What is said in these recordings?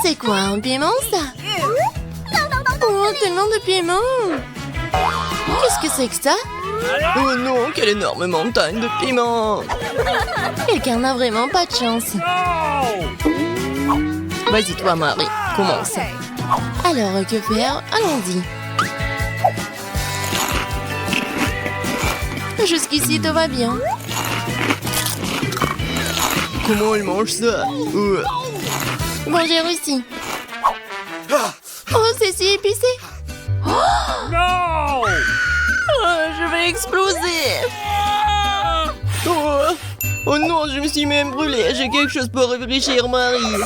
C'est quoi un piment, ça? Oh, tellement de piment! Qu'est-ce que c'est que ça? Oh non, quelle énorme montagne de piment! Quelqu'un n'a vraiment pas de chance. Vas-y, toi, Marie, commence. Alors, que faire? Allons-y. Jusqu'ici, tout va bien. Comment elle mange ça? Bon, j'ai réussi. Oh, c'est si épicé. No! Oh, je vais exploser. Oh non, je me suis même brûlée. J'ai quelque chose pour réfléchir, Marie.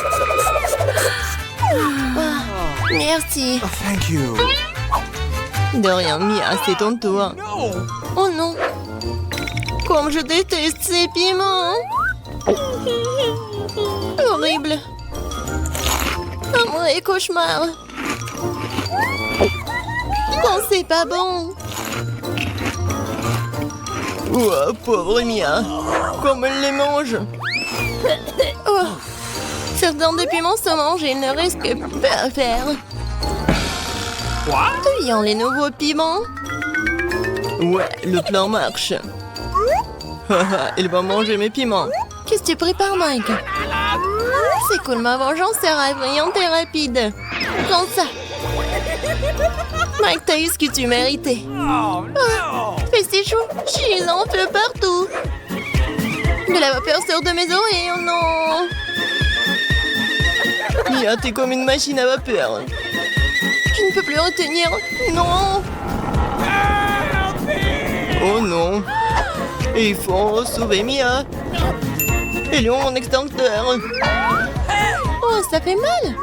Merci. Thank you. De rien, Mia, c'est ton tour. Oh non. Comme je déteste ces piments. Horrible. Un vrai cauchemar. Oh, c'est pas bon. Oh, pauvre Mia. Comme elle les mange. Oh. Certains des piments se mangent et il ne reste que peu à faire. Tuyons les nouveaux piments. Ouais, le plan marche. Il va manger mes piments. Qu'est-ce que tu prépares, Mike? C'est cool, ma vengeance sera effrayante et rapide. Prends ça. Mike, t'as eu ce que tu méritais. Oh no! Fais ces choux, j'y en feu partout. De la vapeur sort de mes oreilles, oh non. Mia, t'es comme une machine à vapeur. Je ne peux plus retenir. Non. Oh non. Et il faut sauver Mia. Et où mon extincteur? Oh, ça fait mal.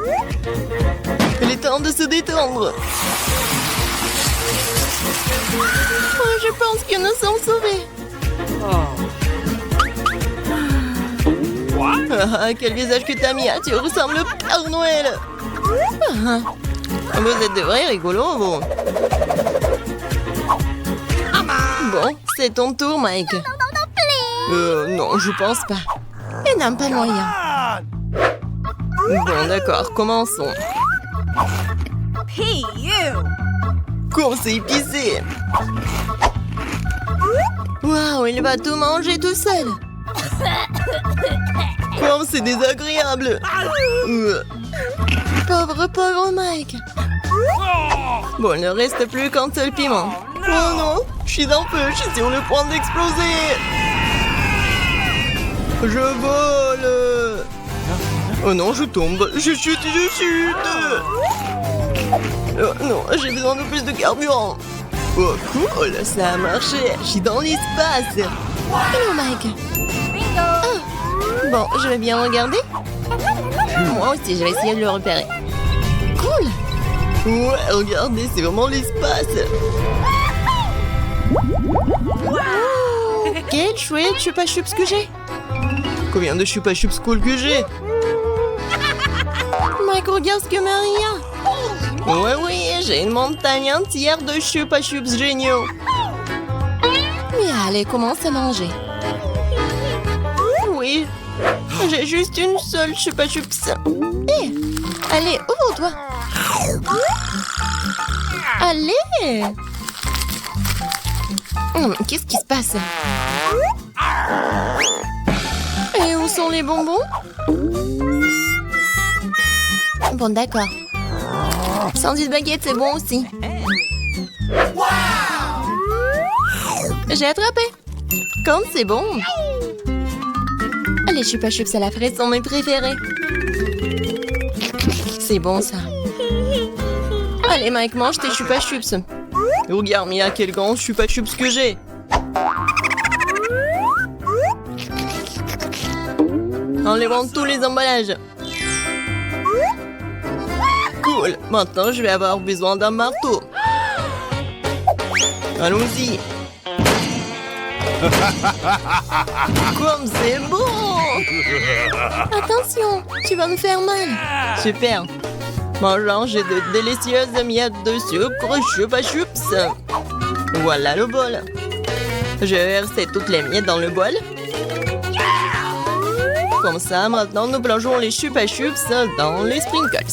Il est temps de se détendre. Oh, je pense que nous sommes sauvés. Ah, quel visage que t'as, Mia. Tu ressembles au Père Noël. Ah, Vous êtes de vrais rigolos, vous. Bon, c'est ton tour, Mike. Non, je pense pas. il n'a pas moyen. Bon, d'accord, commençons. Hey, you! Comme c'est épicé. Waouh, il va tout manger tout seul. Comme c'est désagréable. Pauvre Mike. Bon, il ne reste plus qu'un seul piment. Oh non, je suis en feu, je suis sur le point d'exploser. Je vole. Oh non, je tombe, je chute. Oh non, j'ai besoin de plus de carburant. Oh cool, ça a marché, je suis dans l'espace. Hello, Mike. Bingo! Bon, je vais bien regarder. Moi aussi, je vais essayer de le repérer. Cool. Ouais, regardez, c'est vraiment l'espace. Quel chouette chupa chups que j'ai. Combien de chupa chups cool que j'ai. Mike, regarde ce que Marie a. Ouais, oui, j'ai une montagne entière de chupa chups géniaux. Mais allez, commence à manger. Oui, j'ai juste une seule chupa chups. Hé, allez, ouvre-toi. Allez. Qu'est-ce qui se passe? Et où sont les bonbons? Bon, d'accord. Sandwich baguette, c'est bon aussi. J'ai attrapé. Comme c'est bon. Les chupa chups à la fraise sont mes préférés. C'est bon, ça. Allez, Mike, mange tes chupa chups. Regarde, Mia, quel grand chupa chups que j'ai. Enlevons tous les emballages. Cool, maintenant je vais avoir besoin d'un marteau. Allons-y. Comme c'est bon. Attention, tu vas me faire mal. Super. Mangeant, j'ai de délicieuses miettes de sucre chupa chups. Voilà le bol. Je vais verser toutes les miettes dans le bol. Comme ça, maintenant, nous plongeons les chupa chups dans les sprinkles.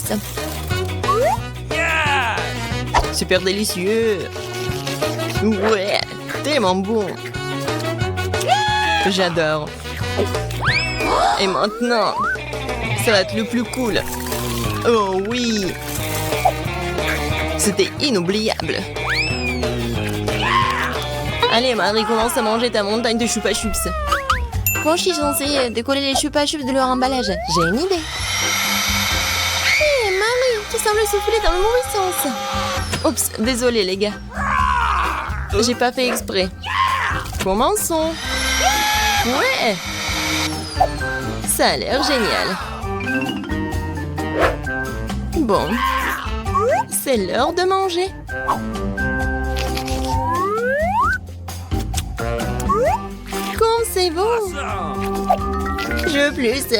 Super délicieux. Ouais, tellement bon. J'adore. Et maintenant, ça va être le plus cool. Oh oui. C'était inoubliable. Allez, Marie, commence à manger ta montagne de chupa chups. Quand je suis censée décoller les chupa chups de leur emballage, j'ai une idée. Hé, Marie, tu sembles souffler dans le mauvais sens. Oups, désolé les gars. J'ai pas fait exprès. Commençons. Ouais. Ça a l'air génial. Bon. C'est l'heure de manger. Comme c'est bon. Je veux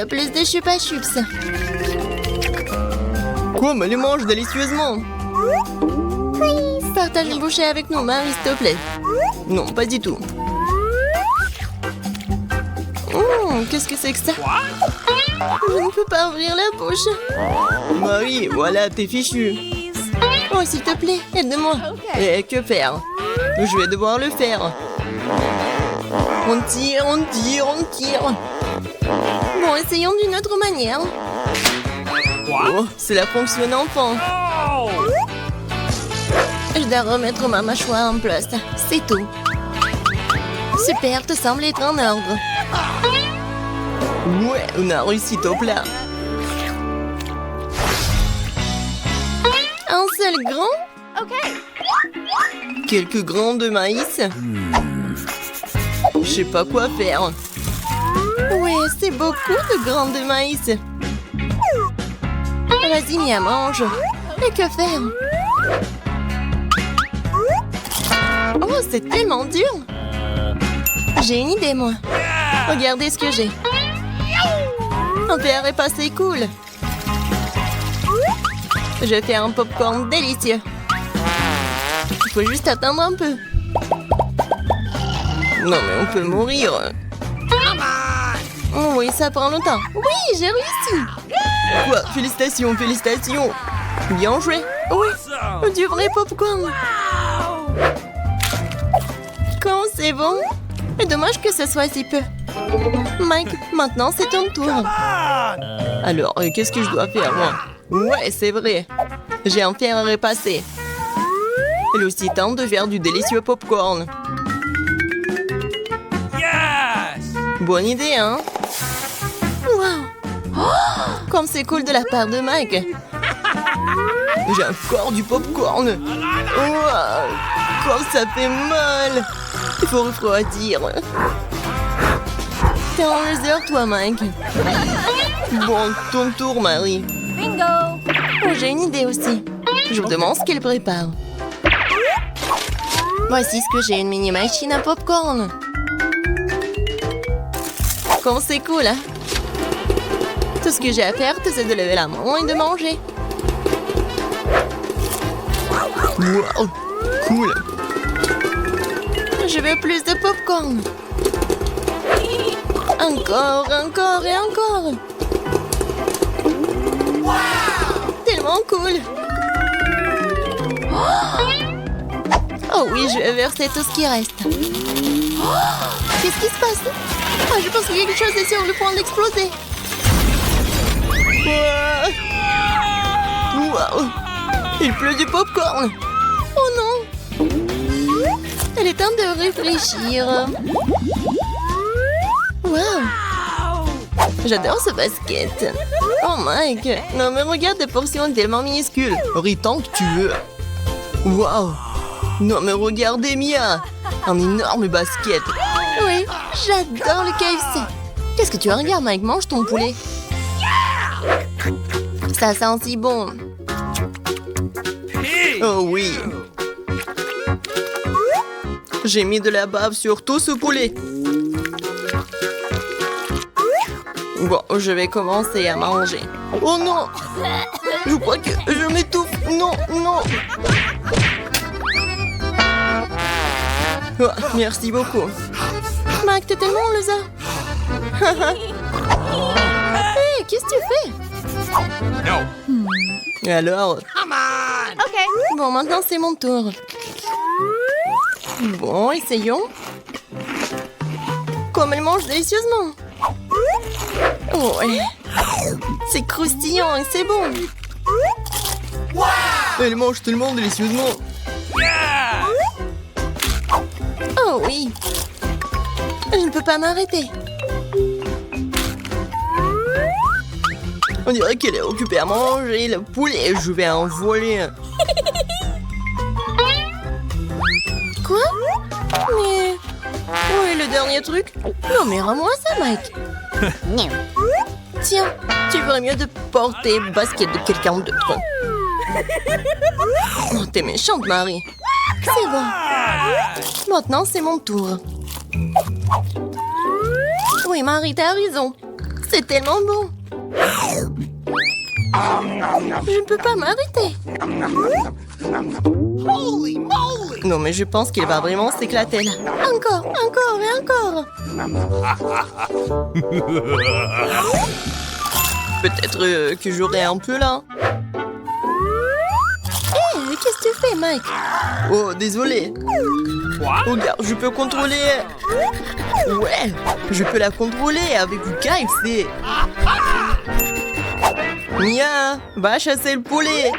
plus de chupa chups. Quoi, mais les mange délicieusement. Partage une bouchée avec nous, Marie, s'il te plaît. Non, pas du tout. Qu'est-ce que c'est que ça? Je ne peux pas ouvrir la bouche. Marie, voilà, t'es fichu. Oh, s'il te plaît, aide-moi. Et que faire? Je vais devoir le faire. On tire, on tire, on tire. Bon, essayons d'une autre manière. Oh, c'est la fonction enfant. Je dois remettre ma mâchoire en place. C'est tout. Super, te semble être en ordre. Ouais, on a réussi au plat. Un seul grand? Quelques grains de maïs. Je sais pas quoi faire. Ouais, c'est beaucoup de grains de maïs. Vas-y, Mia, mange. Et que faire? Oh, c'est tellement dur. J'ai une idée, moi. Regardez ce que j'ai. Un verre est passé cool. Je vais faire un popcorn délicieux. Il faut juste attendre un peu. Non, mais on peut mourir. Oh oui, ça prend longtemps. Oui, j'ai réussi. Quoi? Félicitations, félicitations. Bien joué. Oui, du vrai popcorn. Quand c'est bon. Mais dommage que ce soit si peu. Mike, maintenant c'est ton tour. Alors, qu'est-ce que je dois faire, moi? Ouais, c'est vrai. J'ai un fer à repasser. Il est aussi temps de faire du délicieux popcorn. Bonne idée, hein? Wow. Oh, comme c'est cool de la part de Mike. J'ai encore du popcorn. Wow, comme ça fait mal. Il faut refroidir. T'es en laser, toi, Mike. Bon, ton tour, Marie. Bingo. Oh, j'ai une idée aussi. Je vous demande ce qu'elle prépare. Voici ce que j'ai, une mini machine à popcorn. Comme c'est cool, hein? Tout ce que j'ai à faire, c'est de lever la main et de manger. Wow, cool. Je veux plus de popcorn. Encore, encore et encore. Tellement cool. Oh oui, je vais verser tout ce qui reste. Qu'est-ce qui se passe? Ah, je pense que quelque chose est sur le point d'exploser. Wow. Il pleut du popcorn. Oh non. Elle est temps de réfléchir. Wow. J'adore ce basket. Oh Mike. Non mais regarde des portions tellement minuscules. Ris tant que tu veux. Wow. Non mais regardez Mia. Un énorme basket. Oui, j'adore le KFC. Qu'est-ce que tu regardes, Mike? Mange ton poulet. Ça sent si bon. Oh oui. J'ai mis de la bave sur tout ce poulet. Bon, je vais commencer à manger. Oh non! Je crois que je m'étouffe. Non, non. Oh, merci beaucoup. Mike, t'es tellement loser. Hé, qu'est-ce que tu fais? No. Et alors? Bon, maintenant c'est mon tour. Bon, essayons. Comme elle mange délicieusement. Ouais. C'est croustillant et c'est bon. Elle mange tellement délicieusement. Oh oui. Je ne peux pas m'arrêter. On dirait qu'elle est occupée à manger le poulet. Je vais en voler un. Quoi? Mais... Où est le dernier truc? Non mais rends-moi ça, Mike. Tiens, tu ferais mieux de porter le basket de quelqu'un d'autre. Oh, t'es méchante, Marie. C'est bon. Maintenant, c'est mon tour. Oui, Marie, t'as raison. C'est tellement bon. Je ne peux pas m'arrêter. Non, mais je pense qu'il va vraiment s'éclater là. Encore, encore et encore. Peut-être que j'aurai un peu là. Hé, qu'est-ce que tu fais, Mike? Oh, désolé. Regarde, je peux contrôler. Ouais, je peux la contrôler avec du KFC. Mia, va chasser le poulet.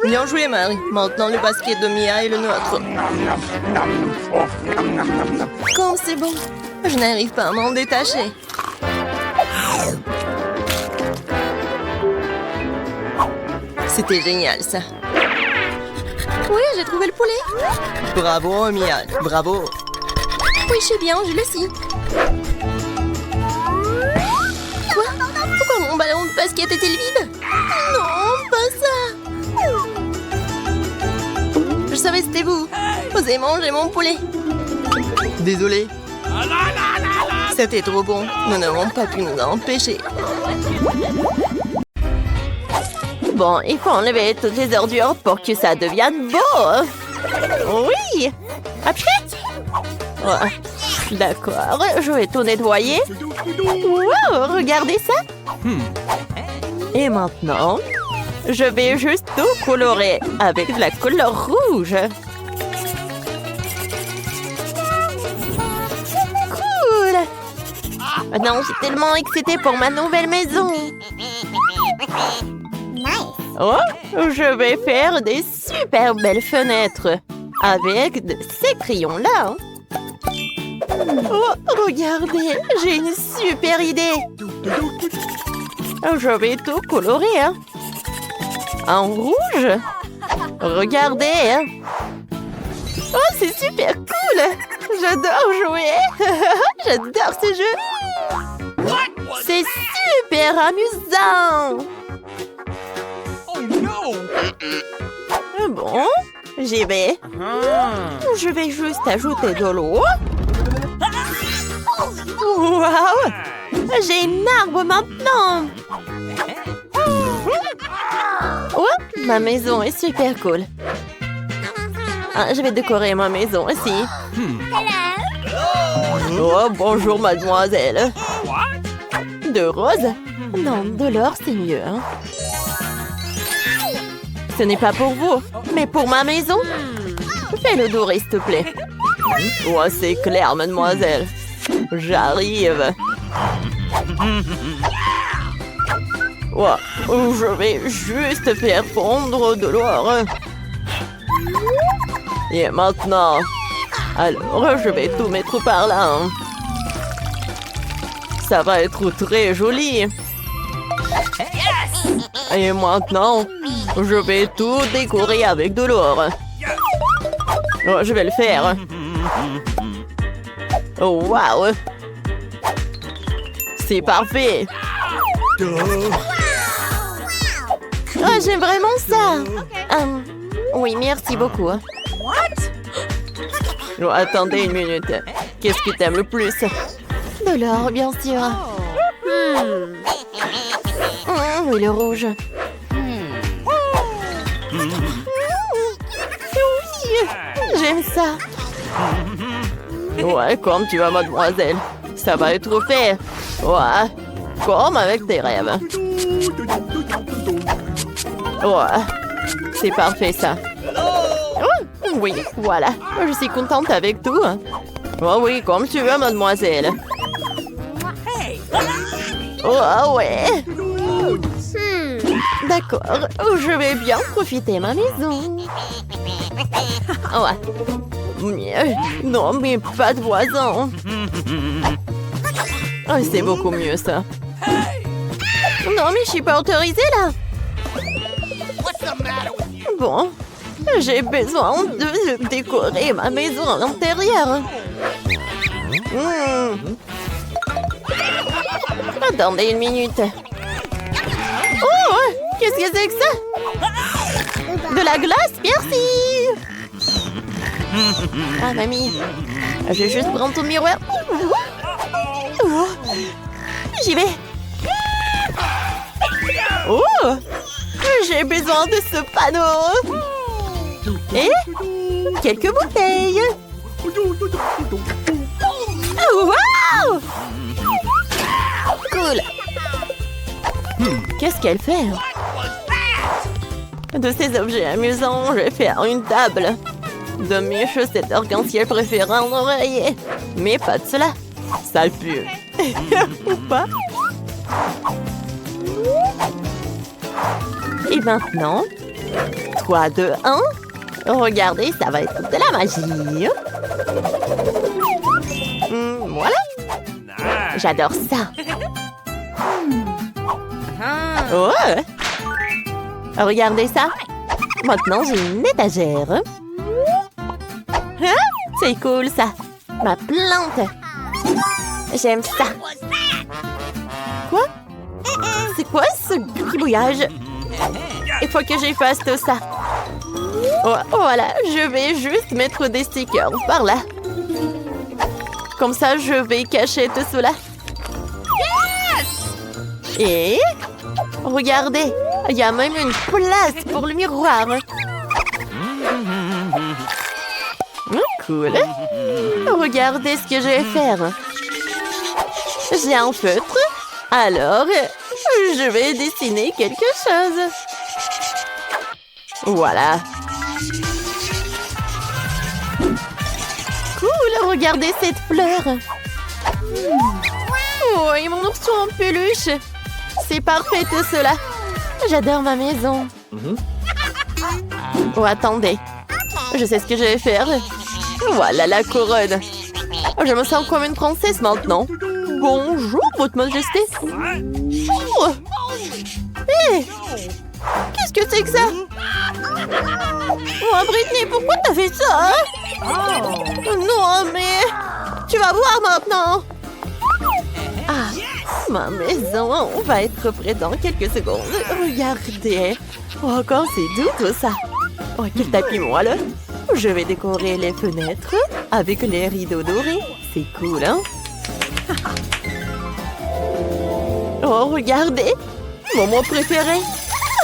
Bien joué, Marie. Maintenant, le basket de Mia est le nôtre. Comme c'est bon. Je n'arrive pas à m'en détacher. C'était génial, ça. Oui, j'ai trouvé le poulet. Bravo, Mia. Bravo. Oui, je sais bien, je le sais. Quoi? Pourquoi mon ballon de basket est-il vide? Non, pas ça. Je savais que c'était vous. Vous avez mangé mon poulet. Désolé. C'était trop bon. Nous n'avons pas pu nous en empêcher. Bon, il faut enlever toutes les ordures pour que ça devienne beau. Oui. Après. Ouais. D'accord, je vais tout nettoyer. Wow, regardez ça. Et maintenant, je vais juste tout colorer avec de la couleur rouge. Cool. Maintenant, je suis tellement excitée pour ma nouvelle maison. Oh, je vais faire des super belles fenêtres avec de ces crayons-là. Oh, regardez, j'ai une super idée. Je vais tout colorer. En rouge. Regardez. Oh, c'est super cool. J'adore jouer. J'adore ce jeu. C'est super amusant. Bon, j'y vais. Je vais juste ajouter de l'eau. Waouh! J'ai une arbre maintenant. Oh, ma maison est super cool. Ah, je vais décorer ma maison aussi. Oh, bonjour, mademoiselle. De rose? Non, de l'or, c'est mieux. Hein? Ce n'est pas pour vous, mais pour ma maison. Fais-le doré, s'il te plaît. Oh, c'est clair, mademoiselle. J'arrive. Oh, je vais juste faire fondre de l'or. Et maintenant, alors je vais tout mettre par là. Ça va être très joli. Et maintenant, je vais tout décorer avec de l'or. Oh, je vais le faire. Oh, waouh! C'est parfait! Oh, j'aime vraiment ça! Oui, merci beaucoup. Oh, attendez une minute. Qu'est-ce que t'aimes le plus? De l'or, bien sûr. Oui, le rouge. Oui, j'aime ça. Ouais, comme tu vas, mademoiselle. Ça va être fait. Ouais, comme avec tes rêves. Ouais, c'est parfait ça. Oh, oui, voilà. Je suis contente avec tout. Oh oui, comme tu veux, mademoiselle. Oh ouais. D'accord, je vais bien profiter de ma maison. Ouais. Non, mais pas de voisins. Oh, c'est beaucoup mieux ça. Non, mais je suis pas autorisée là. Bon, j'ai besoin de décorer ma maison à l'intérieur. Attendez une minute. Oh, qu'est-ce que c'est que ça? De la glace, merci. Ah, mamie, je vais juste prendre ton miroir. Oh, j'y vais. Oh, j'ai besoin de ce panneau. Et quelques bouteilles. Oh, wow! Cool. Qu'est-ce qu'elle fait? De ces objets amusants, je vais faire une table. De mes chaussettes arc-en-ciel préférées en oreiller. Mais pas de cela. Ça pue. Ou pas? Et maintenant, 3, 2, 1. Regardez, ça va être de la magie. Voilà. J'adore ça. Oh! Regardez ça. Maintenant, j'ai une étagère. Hein? C'est cool, ça. Ma plante. J'aime ça. Quoi? C'est quoi ce gribouillage? Il faut que j'efface tout ça. Oh, voilà, je vais juste mettre des stickers par là. Comme ça, je vais cacher tout cela. Et regardez, il y a même une place pour le miroir. Cool. Regardez ce que je vais faire. J'ai un feutre. Alors, je vais dessiner quelque chose. Voilà. Cool, regardez cette fleur. Oh, et mon ourson en peluche. C'est parfait tout cela. J'adore ma maison. Oh, attendez. Je sais ce que je vais faire. Voilà la couronne. Je me sens comme une princesse maintenant. Bonjour, votre majesté. Oh. Hey. Qu'est-ce que c'est que ça? Oh, Britney, pourquoi t'as fait ça? Non, mais... Tu vas voir maintenant. Ah, ma maison va être prête dans quelques secondes. Regardez. Oh, encore c'est doux tout ça. Oh, quel tapis moelleux. Je vais décorer les fenêtres avec les rideaux dorés. C'est cool, hein? Oh, regardez. Mon mot préféré.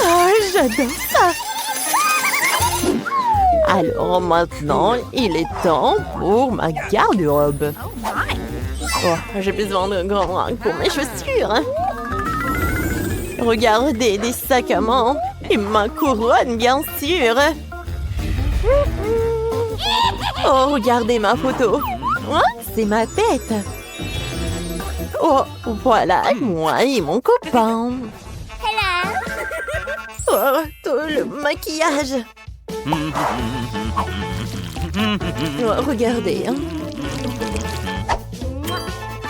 Oh, j'adore ça. Alors maintenant, il est temps pour ma garde-robe. Oh, j'ai besoin d'un grand rack pour mes chaussures. Regardez, des sacs à main. Et ma couronne, bien sûr. Oh, regardez ma photo. Oh, c'est ma tête. Oh, voilà, moi et mon copain. Oh, tout le maquillage. Oh, regardez. Hein.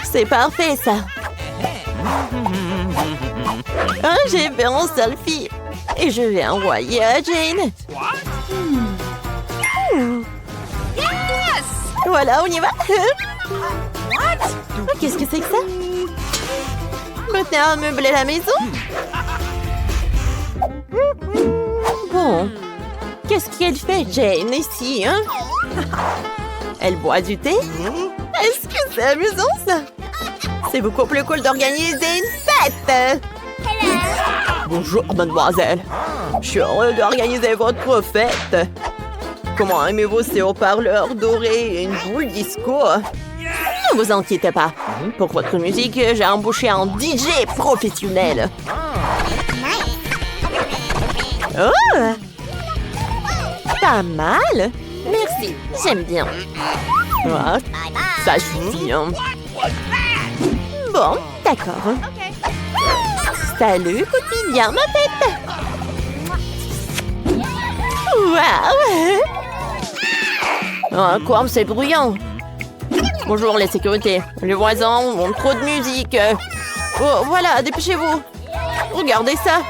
C'est parfait, ça. Ah, j'ai fait un selfie. Et je vais envoyer à Jane. Voilà, on y va. Oh, qu'est-ce que c'est que ça? Maintenant, à meubler la maison. Bon. Qu'est-ce qu'elle fait, Jane, ici, hein? Elle boit du thé? Est-ce que c'est amusant, ça? C'est beaucoup plus cool d'organiser une fête! Bonjour, mademoiselle. Je suis heureux d'organiser votre fête. Comment aimez-vous ces haut-parleurs dorés et une boule disco? Ne vous inquiétez pas. Pour votre musique, j'ai embauché un DJ professionnel. Oh! Pas mal. Merci, j'aime bien. Ah, ça suffit. Hein. Bon, d'accord. Salut, copine, viens ma tête. Waouh! Oh, quoi, c'est bruyant. Bonjour, les sécurités. Les voisins ont trop de musique. Oh, voilà, dépêchez-vous. Regardez ça.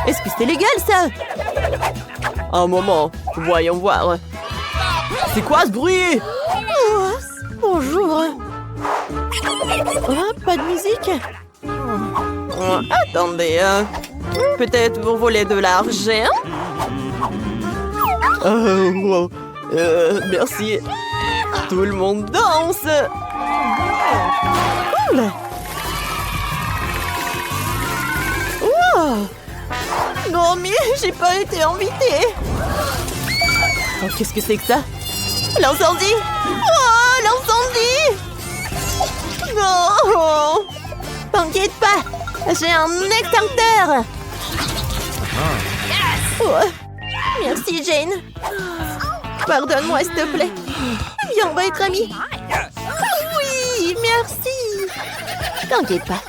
Est-ce que c'est légal, ça? Un moment, voyons voir. C'est quoi ce bruit? Oh, bonjour. Oh, pas de musique? Oh, attendez, peut-être vous voulez de l'argent? Oh, merci. Tout le monde danse. Cool. Wow. Non, mais j'ai pas été invitée. Oh, qu'est-ce que c'est que ça? L'incendie! Oh, l'incendie! Non! T'inquiète pas, j'ai un extincteur. Oh. Merci, Jane. Pardonne-moi, s'il te plaît. Viens, on va être amis. Oui, merci. T'inquiète pas.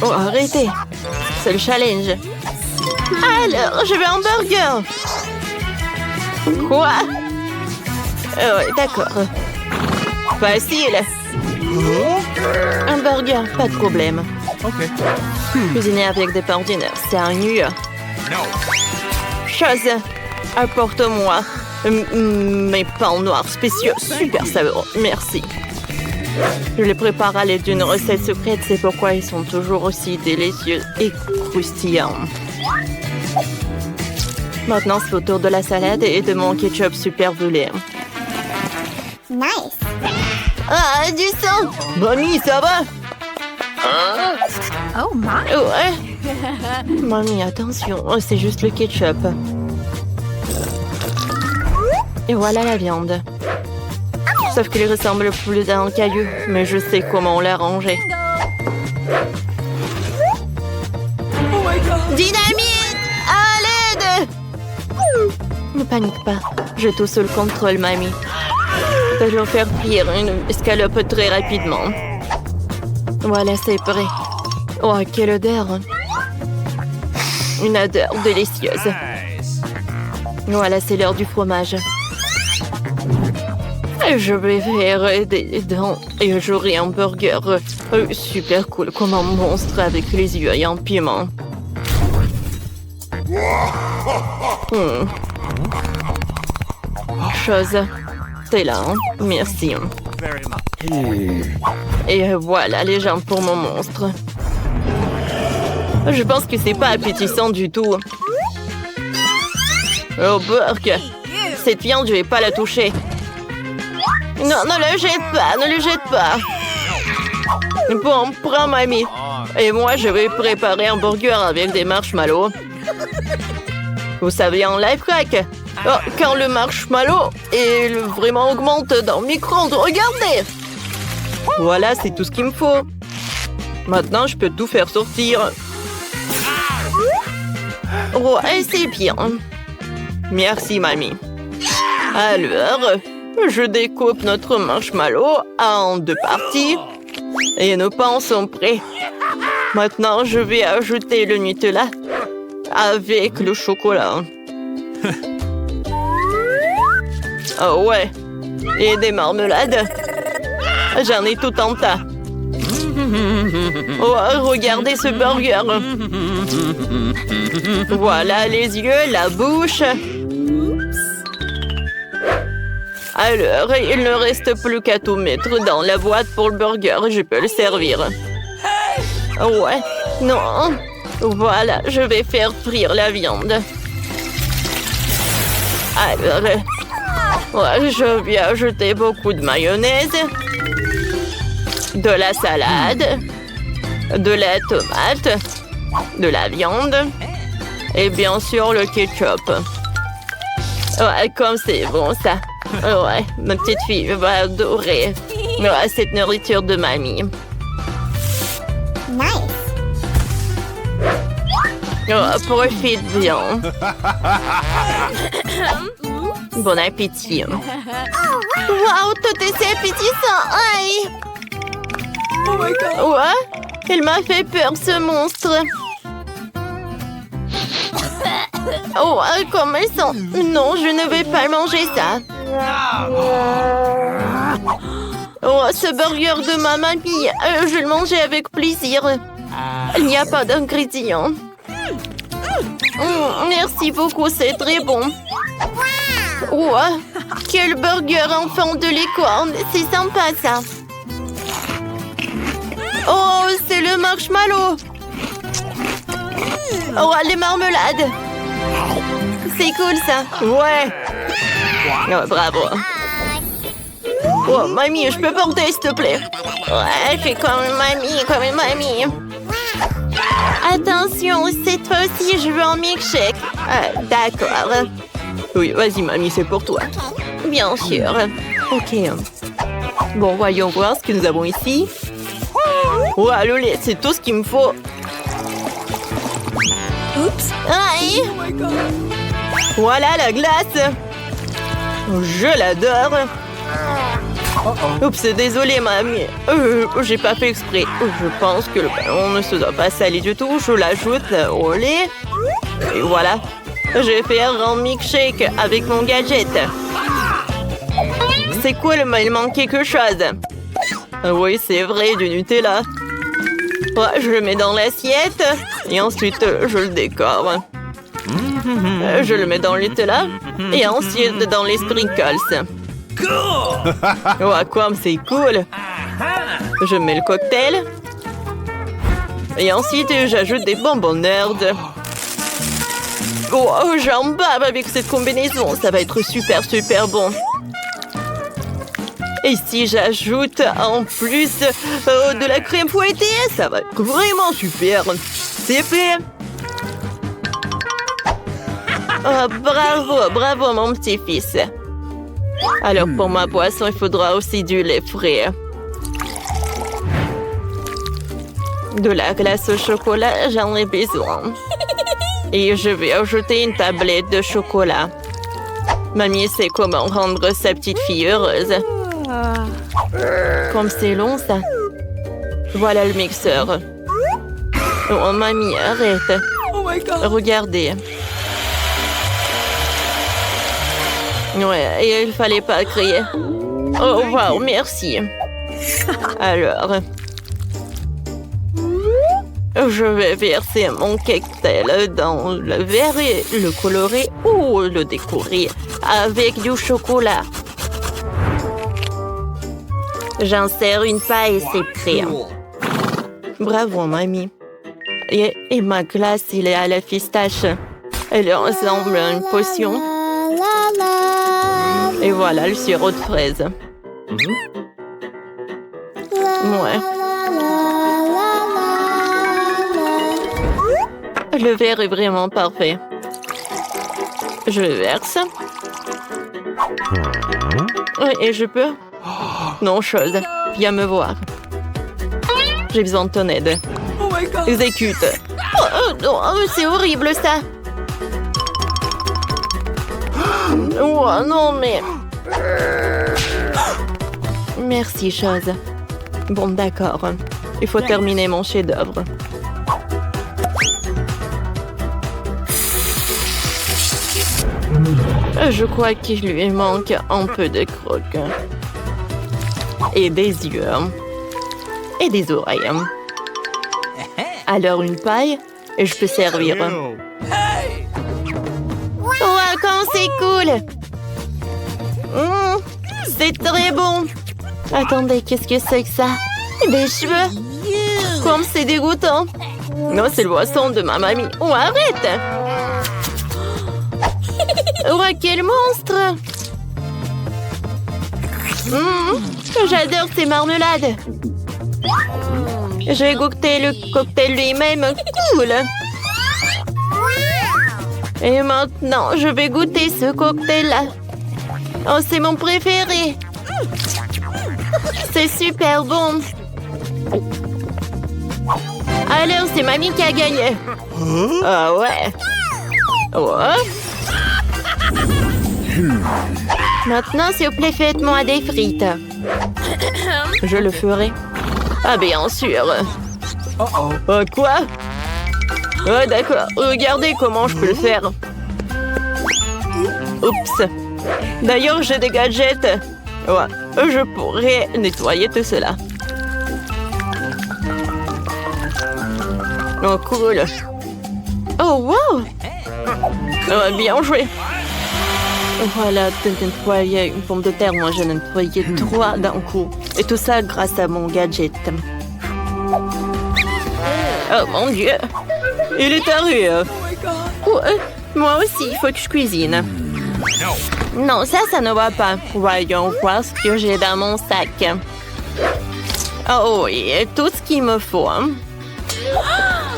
Oh, arrêtez. C'est le challenge. Alors, je veux un burger. Quoi? Oh, d'accord. Facile. Un burger, pas de problème. Okay. Cuisiner avec des pains ordinaires, c'est un ennuyeux. Chose, apporte-moi mes pains noirs spéciaux, super savoureux, merci. Je les prépare à l'aide d'une recette secrète, c'est pourquoi ils sont toujours aussi délicieux et croustillants. Maintenant, c'est au tour de la salade et de mon ketchup super brûlé. Nice. Ah, du sang! Mamie, ça va? Oh my. Ouais. Mamie, attention, c'est juste le ketchup. Et voilà la viande. Sauf qu'il ressemble plus à un caillou, mais je sais comment l'arranger. Dynamite! À l'aide! Ne panique pas, j'ai tout sous le contrôle, mamie. Je vais leur faire cuire une escalope très rapidement. Voilà, c'est prêt. Oh, quelle odeur! Une odeur délicieuse. Nice. Voilà, c'est l'heure du fromage. Je vais faire des dents et j'aurai un burger super cool comme un monstre avec les yeux et un piment. Chose, t'es là, hein? Merci. Very much. Et voilà les jambes pour mon monstre. Je pense que c'est pas appétissant du tout. Oh, Burke! Cette viande, je vais pas la toucher. Non, ne le jette pas, ne le jette pas. Bon, prends, mamie. Et moi, je vais préparer un burger avec des marshmallows. Vous savez, un life hack. Oh, quand le marshmallow est vraiment augmente dans le micro-ondes, regardez. Voilà, c'est tout ce qu'il me faut. Maintenant, je peux tout faire sortir. Oh, et c'est bien. Merci, mamie. Alors, je découpe notre marshmallow en 2 parties. Et nos pains sont prêts. Maintenant, je vais ajouter le Nutella avec le chocolat. Oh ouais. Et des marmelades. J'en ai tout un tas. Oh, regardez ce burger. Voilà les yeux, la bouche. Alors, il ne reste plus qu'à tout mettre dans la boîte pour le burger. Je peux le servir. Ouais, non. Voilà, je vais faire frire la viande. Alors, ouais, je vais ajouter beaucoup de mayonnaise, de la salade, de la tomate, de la viande et bien sûr le ketchup. Ouais, comme c'est bon ça. Ouais, ma petite fille va adorer. Cette nourriture de mamie. Profite bien. Bon appétit. Wow, tout est si appétissant. Aïe. Oh my god. Ouais, il m'a fait peur, ce monstre. Oh, comment ils sont. Non, je ne vais pas manger ça. Oh, ce burger de ma mamie, je le mangeais avec plaisir. Il n'y a pas d'ingrédients. Merci beaucoup, c'est très bon. Oh, quel burger enfant de licorne. C'est sympa, ça. Oh, c'est le marshmallow. Oh, les marmelades. C'est cool, ça. Ouais. Oh, bravo. Oh, mamie, je peux porter, s'il te plaît. Ouais, fais comme une mamie. Attention, cette fois-ci, je veux un milkshake. D'accord. Oui, vas-y, mamie, c'est pour toi. Bien sûr. Ok. Bon, voyons voir ce que nous avons ici. Oh, le lait, c'est tout ce qu'il me faut. Oups. Aïe. Oh my God. Voilà la glace. Je l'adore. Oups, désolé, mamie. J'ai pas fait exprès. Je pense que le ballon ne se doit pas saler du tout. Je l'ajoute au lait. Et voilà. Je vais faire un milkshake avec mon gadget. C'est cool, mais il manque quelque chose. Oui, c'est vrai, du Nutella. Ouais, je le mets dans l'assiette. Et ensuite, je le décore. Je le mets dans le Nutella. Et ensuite, dans les sprinkles. Oh, quoi, c'est cool. Je mets le cocktail. Et ensuite, j'ajoute des bonbons nerd. Oh, j'en bave avec cette combinaison. Ça va être super, super bon. Et si j'ajoute en plus de la crème fouettée, ça va être vraiment super. C'est fait. Oh, bravo, bravo mon petit-fils. Alors pour ma boisson, il faudra aussi du lait frais. De la glace au chocolat, j'en ai besoin. Et je vais ajouter une tablette de chocolat. Mamie sait comment rendre sa petite fille heureuse. Comme c'est long, ça. Voilà le mixeur. Oh, mamie, arrête. Oh my God. Regardez. Ouais, et il fallait pas crier. Oh, wow, merci. Alors, je vais verser mon cocktail dans le verre et le colorer ou le décorer avec du chocolat. J'insère une paille et c'est prêt. Bravo, mamie. Et ma glace, il est à la pistache. Elle ressemble à une potion. Et voilà le sirop de fraise. Ouais. Le verre est vraiment parfait. Je verse. Et je peux? Non, chose. Viens me voir. J'ai besoin de ton aide. Oh my God. Exécute. Oh, c'est horrible, ça. Oh, non, mais... Merci, chose. Bon, d'accord. Il faut terminer mon chef-d'œuvre. Je crois qu'il lui manque un peu de croque. Et des yeux. Et des oreilles. Alors une paille, et je peux servir. Wow, quand c'est cool! C'est très bon! Attendez, qu'est-ce que c'est que ça? Des cheveux! Comme c'est dégoûtant! Non, c'est le boisson de ma mamie. Oh, arrête! Oh, quel monstre! J'adore ces marmelades! Je vais goûter le cocktail lui-même. Cool! Et maintenant, je vais goûter ce cocktail-là. Oh, c'est mon préféré. C'est super bon. Alors, c'est mamie qui a gagné. Ah ouais. Ouais. Maintenant, s'il vous plaît, faites-moi des frites. Je le ferai. Ah bien sûr. Quoi? Ah d'accord. Regardez comment je peux le faire. Oups. D'ailleurs, j'ai des gadgets. Ouais. Je pourrais nettoyer tout cela. Oh cool. Oh, wow! Bien joué. Voilà, de nettoyer une pomme de terre. Moi, je nettoyais 3 d'un coup. Et tout ça grâce à mon gadget. Oh mon Dieu. Il est arrivé. Oh, moi aussi, il faut que je cuisine. Non, ça ne va pas. Voyons voir ce que j'ai dans mon sac. Oh oui, tout ce qu'il me faut. Hein.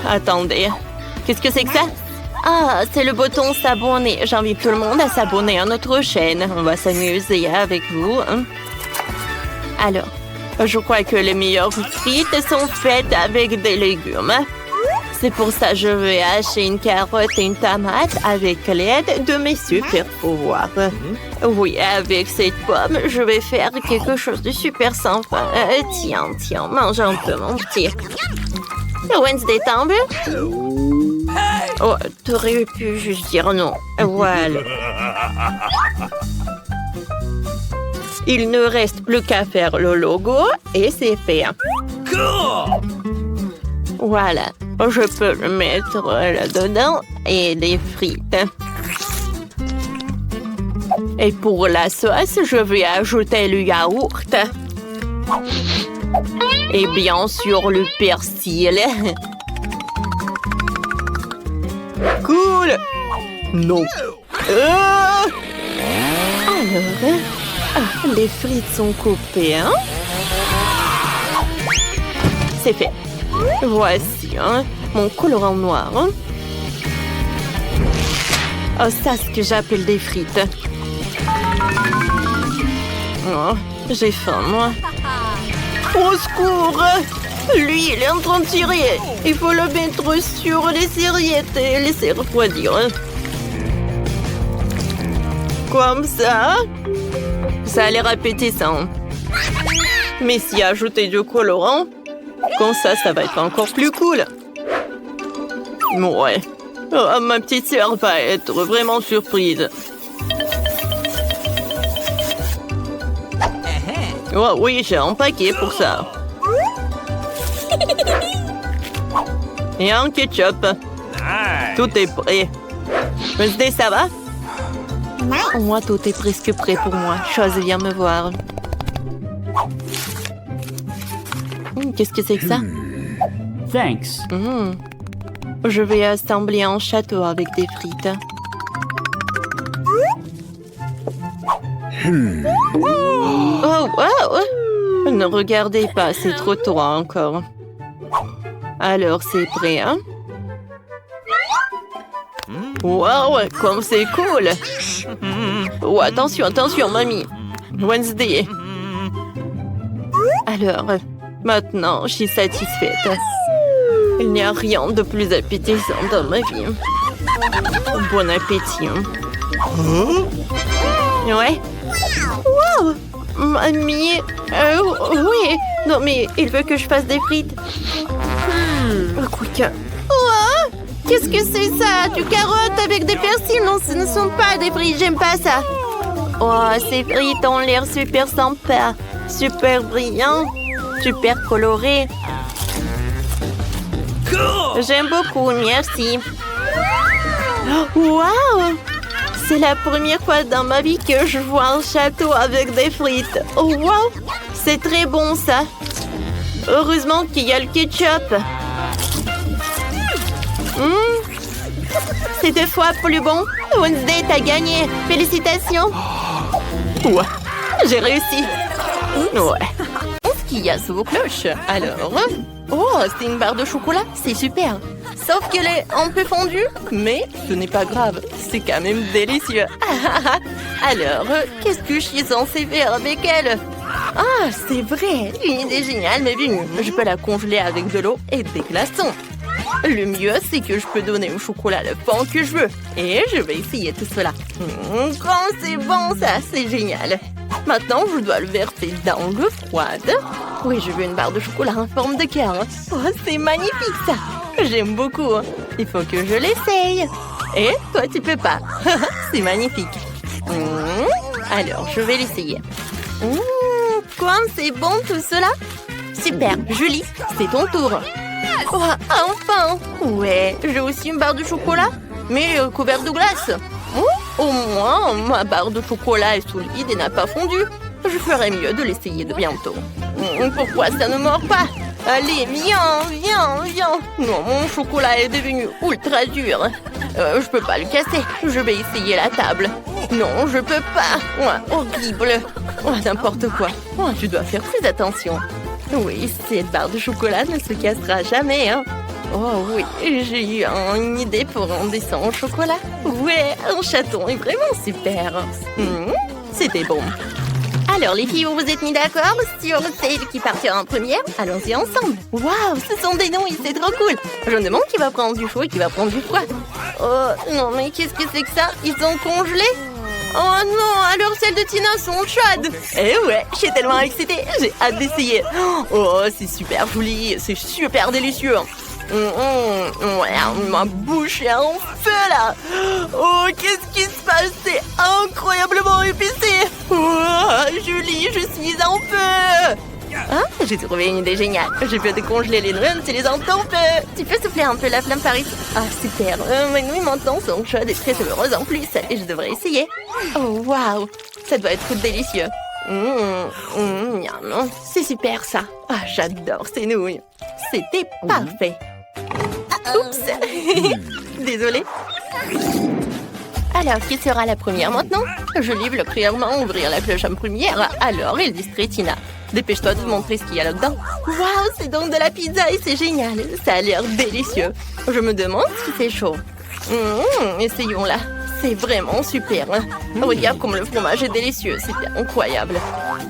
Attendez. Qu'est-ce que c'est que ça? Ah, c'est le bouton s'abonner. J'invite tout le monde à s'abonner à notre chaîne. On va s'amuser avec vous. Hein. Alors, je crois que les meilleures frites sont faites avec des légumes. C'est pour ça que je vais acheter une carotte et une tomate avec l'aide de mes super pouvoirs. Oui, avec cette pomme, je vais faire quelque chose de super sympa. Tiens, mange un peu, mon petit. Wednesday, t'en veux? Oh, t'aurais pu juste dire non. Voilà. Il ne reste plus qu'à faire le logo et c'est fait. Voilà. Je peux le mettre là-dedans et les frites. Et pour la sauce, je vais ajouter le yaourt. Et bien sûr, le persil. Cool! Non. Alors, les frites sont coupées, hein? C'est fait. Voici mon colorant noir. Oh, ça, c'est ce que j'appelle des frites. Oh, j'ai faim, moi. Au secours! Lui, il est en train de tirer. Il faut le mettre sur les serviettes et laisser refroidir. Comme ça. Ça a l'air appétissant. Mais si ajouter du colorant, comme ça va être encore plus cool. Ouais. Oh, ma petite sœur va être vraiment surprise. Oh oui, j'ai un paquet pour ça. Et un ketchup. Tout est prêt. Wednesday, ça va? Moi, tout est presque prêt pour moi. Chose, viens me voir. Qu'est-ce que c'est que ça? Thanks. Je vais assembler un château avec des frites. Oh, wow! Ne regardez pas, c'est trop tôt encore. Alors, c'est prêt, hein? Wow, comme c'est cool! Oh, attention, mamie! Wednesday! Alors, maintenant, je suis satisfaite. Il n'y a rien de plus appétissant dans ma vie. Bon appétit. Ouais. Wow! Mamie! Oui! Non, mais il veut que je fasse des frites. Quoi. Oh! Qu'est-ce que c'est ça? Du carotte avec des persils? Non, ce ne sont pas des frites, j'aime pas ça. Oh, ces frites ont l'air super sympa. Super brillants. Super colorés. J'aime beaucoup, merci. Wow! C'est la première fois dans ma vie que je vois un château avec des frites. Oh, wow! C'est très bon, ça. Heureusement qu'il y a le ketchup. C'est 2 fois plus bon. Wednesday, t'as gagné. Félicitations. Ouais, j'ai réussi. Ouais. Qu'est-ce qu'il y a sous vos cloches? Alors, oh, c'est une barre de chocolat. C'est super. Sauf qu'elle est un peu fondue. Mais ce n'est pas grave. C'est quand même délicieux. Alors, qu'est-ce que je suis censée faire avec elle? Ah, c'est vrai, une idée géniale m'est venue. Je peux la congeler avec de l'eau et des glaçons. Le mieux, c'est que je peux donner au chocolat le pan que je veux. Et je vais essayer tout cela. Quand c'est bon, ça, c'est génial. Maintenant, je dois le verser dans l'eau froide. Oui, je veux une barre de chocolat en forme de cœur. Oh, c'est magnifique, ça. J'aime beaucoup. Il faut que je l'essaye. Et toi, tu peux pas. C'est magnifique. Alors, je vais l'essayer. Quoi, c'est bon tout cela? Super, Julie, c'est ton tour. Oh, enfin! Ouais, j'ai aussi une barre de chocolat, mais couverte de glace. Au moins, ma barre de chocolat est solide et n'a pas fondu. Je ferais mieux de l'essayer de bientôt. Pourquoi ça ne mord pas? Allez, viens. Non, mon chocolat est devenu ultra dur. Je peux pas le casser. Je vais essayer la table. Non, je peux pas. Horrible. N'importe quoi. Tu dois faire plus attention. Oui, cette barre de chocolat ne se cassera jamais, hein. Oh oui, j'ai eu une idée pour un dessin au chocolat. Ouais, un chaton est vraiment super. C'était bon. Alors les filles, vous vous êtes mis d'accord sur celle qui partira en première? Allons-y ensemble. Waouh, ce sont des nouilles, c'est trop cool. Je me demande qui va prendre du chaud et qui va prendre du froid. Oh non, mais qu'est-ce que c'est que ça? Ils sont congelés? Oh non, alors celles de Tina sont chaudes. Eh ouais, je suis tellement excitée, j'ai hâte d'essayer. Oh, c'est super joli, c'est super délicieux. Ouais, ma bouche est en feu là. Oh, qu'est-ce qui se passe? C'est incroyablement épicé. Oh, Julie, je suis en feu. Ah, j'ai trouvé une idée géniale. Je peux décongeler les nouilles et les entends en feu. Tu peux souffler un peu la flamme par ici? Ah, super. Mes nouilles maintenant sont chaudes et très saureuses en plus. Et je devrais essayer. Oh, waouh. Ça doit être délicieux. Miam. C'est super ça. Ah, j'adore ces nouilles. C'était parfait. Oups. Désolée. Alors, qui sera la première maintenant? Je livre le clairement ouvrir la cloche en première. Alors, il distrait Tina. Dépêche-toi de te montrer ce qu'il y a là-dedans. Waouh, c'est donc de la pizza et c'est génial. Ça a l'air délicieux. Je me demande si c'est chaud. Essayons-la. C'est vraiment super. Regarde comme le fromage est délicieux. C'est incroyable.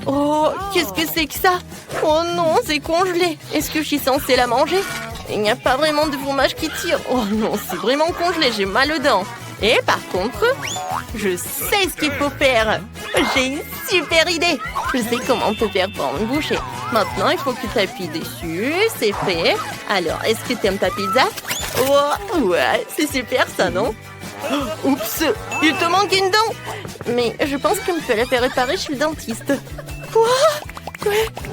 Oh, qu'est-ce que c'est que ça? Oh non, c'est congelé. Est-ce que je suis censée la manger? Il n'y a pas vraiment de fromage qui tire. Oh non, c'est vraiment congelé. J'ai mal aux dents. Et par contre, je sais ce qu'il faut faire. J'ai une super idée. Je sais comment te faire prendre une bouchée. Maintenant, il faut que tu appuies dessus. C'est fait. Alors, est-ce que tu aimes ta pizza? Oh, ouais, c'est super ça, non? Oh, oups, il te manque une dent. Mais je pense qu'on peut la faire réparer chez le dentiste. Quoi?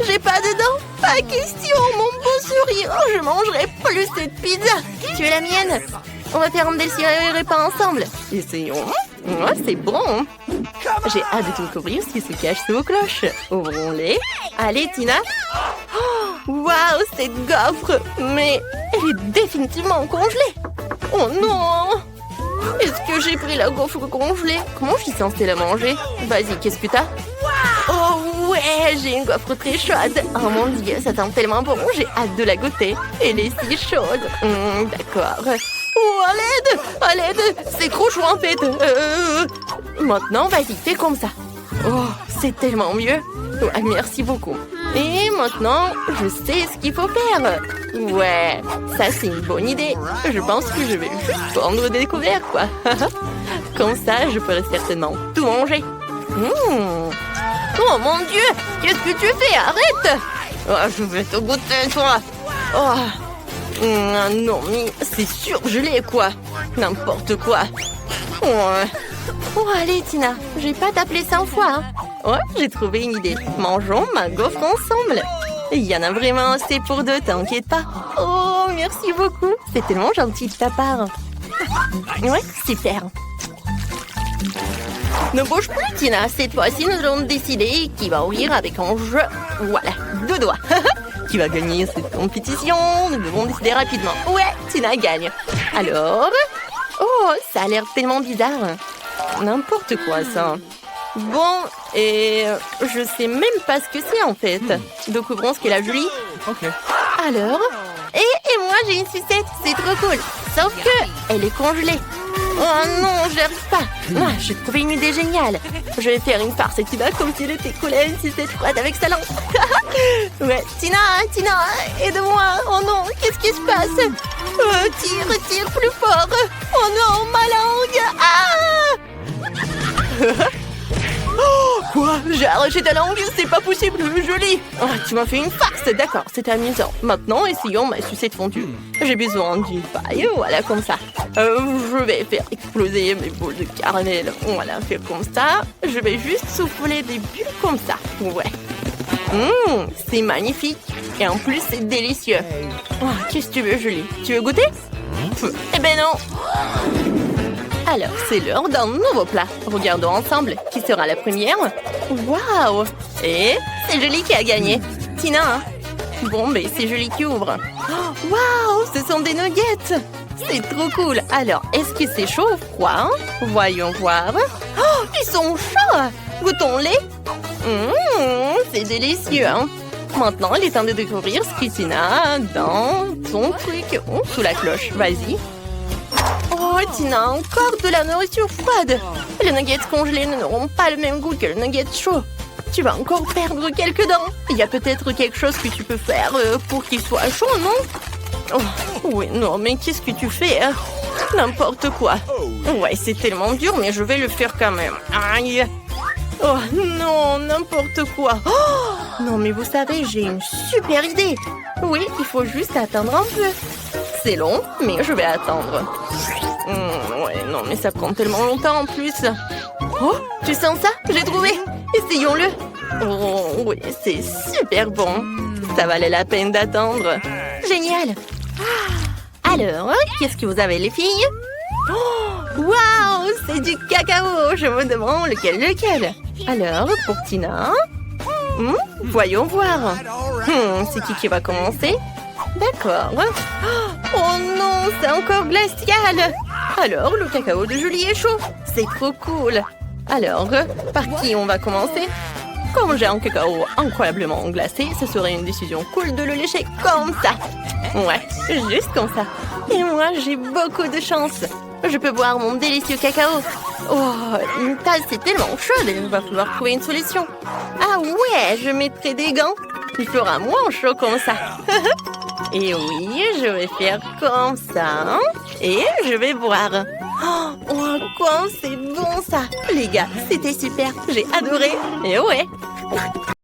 J'ai pas de dents? Pas question, mon beau sourire. Je mangerai plus cette pizza. Tu es la mienne. On va faire un délicieux repas ensemble. Essayons. Ouais, c'est bon. J'ai hâte de découvrir ce qui se cache sous vos cloches. Ouvrons-les. Allez, Tina. Oh, waouh, cette gaufre. Mais elle est définitivement congelée. Oh non. Est-ce que j'ai pris la gaufre congelée? Comment je suis censée la manger? Vas-y, qu'est-ce que t'as? Oh ouais, j'ai une gaufre très chaude. Oh mon Dieu, ça sent tellement bon. J'ai hâte de la goûter. Elle est si chaude. D'accord. Oh, à l'aide, c'est trop chaud en fait. Maintenant, vas-y, fais comme ça. Oh, c'est tellement mieux. Ouais, merci beaucoup. Et maintenant, je sais ce qu'il faut faire. Ouais, ça c'est une bonne idée. Je pense que je vais juste prendre des couverts, quoi. Comme ça, je pourrai certainement tout manger. Oh mon Dieu, qu'est-ce que tu fais? Arrête. Oh, je vais te goûter, toi. Oh. Non, mais c'est surgelé, quoi. N'importe quoi. Oh, allez, Tina. Je vais pas t'appeler 100 fois. Hein. Oh, j'ai trouvé une idée. Mangeons ma gaufre ensemble. Il y en a vraiment assez pour deux, t'inquiète pas. Oh, merci beaucoup. C'est tellement gentil de ta part. Ouais, super. Ne bouge plus, Tina. Cette fois-ci, nous allons décider qui va ouvrir avec un jeu. Voilà, 2 doigts. Qui va gagner cette compétition? Nous devons décider rapidement. Ouais, Tina gagne. Alors... Oh, ça a l'air tellement bizarre. N'importe quoi, ça. Bon, et je sais même pas ce que c'est, en fait. Découvrons ce qu'est la Julie. Ok. Alors... Et moi, j'ai une sucette. C'est trop cool. Sauf que elle est congelée. Oh non, j'y arrive pas. Ah, j'ai trouvé une idée géniale. Je vais faire une farce qui va comme si elle était collée à une sucette froide avec sa langue. Ouais, Tina, aide-moi. Oh non, qu'est-ce qui se passe? Tire plus fort. Oh non, ma langue. Ah! Oh, quoi? J'ai arraché ta langue? C'est pas possible, joli! Oh, tu m'as fait une farce, d'accord, c'était amusant. Maintenant, essayons ma sucette fondue. J'ai besoin d'une paille, voilà, comme ça. Je vais faire exploser mes boules de caramel. Voilà, faire comme ça. Je vais juste souffler des bulles comme ça. Ouais. C'est magnifique. Et en plus, c'est délicieux. Oh, qu'est-ce que tu veux, Julie? Tu veux goûter? Eh ben non! Alors, c'est l'heure d'un nouveau plat. Regardons ensemble qui sera la première. Waouh! Et c'est Julie qui a gagné. Tina, hein? Bon, ben c'est Julie qui ouvre. Oh, waouh! Ce sont des nuggets! C'est trop cool! Alors, est-ce que c'est chaud ou froid? Hein? Voyons voir. Oh, ils sont chauds! Goûtons-les! C'est délicieux, hein? Maintenant, il est temps de découvrir ce que Tina a dans son truc. Oh, sous la cloche. Vas-y. Oh, Tina, encore de la nourriture froide. Les nuggets congelés n'auront pas le même goût que le nugget chaud. Tu vas encore perdre quelques dents. Il y a peut-être quelque chose que tu peux faire pour qu'il soit chaud, non? Oh, oui, non, mais qu'est-ce que tu fais? Hein? N'importe quoi. Ouais, c'est tellement dur, mais je vais le faire quand même. Aïe. Oh, non, n'importe quoi. Oh, non, mais vous savez, j'ai une super idée. Oui, il faut juste attendre un peu. C'est long, mais je vais attendre. Ouais, non, mais ça prend tellement longtemps en plus. Oh, tu sens ça? J'ai trouvé. Essayons-le. Oh, oui, c'est super bon. Ça valait la peine d'attendre. Génial. Alors, qu'est-ce que vous avez, les filles? Oh, waouh, c'est du cacao. Je me demande lequel. Alors, pour Tina... voyons voir. C'est qui va commencer? D'accord. Oh non, c'est encore glacial. Alors, le cacao de Julie est chaud. C'est trop cool. Alors, par qui on va commencer? Comme j'ai un cacao incroyablement glacé, ce serait une décision cool de le lécher comme ça. Ouais, juste comme ça. Et moi, j'ai beaucoup de chance. Je peux boire mon délicieux cacao. Oh, une tasse, c'est tellement chaude. Il va falloir trouver une solution. Ah ouais, je mettrai des gants. Il fera moins chaud comme ça. Et oui, je vais faire comme ça. Et je vais boire. Oh, quoi, c'est bon ça. Les gars, c'était super. J'ai adoré. Et ouais.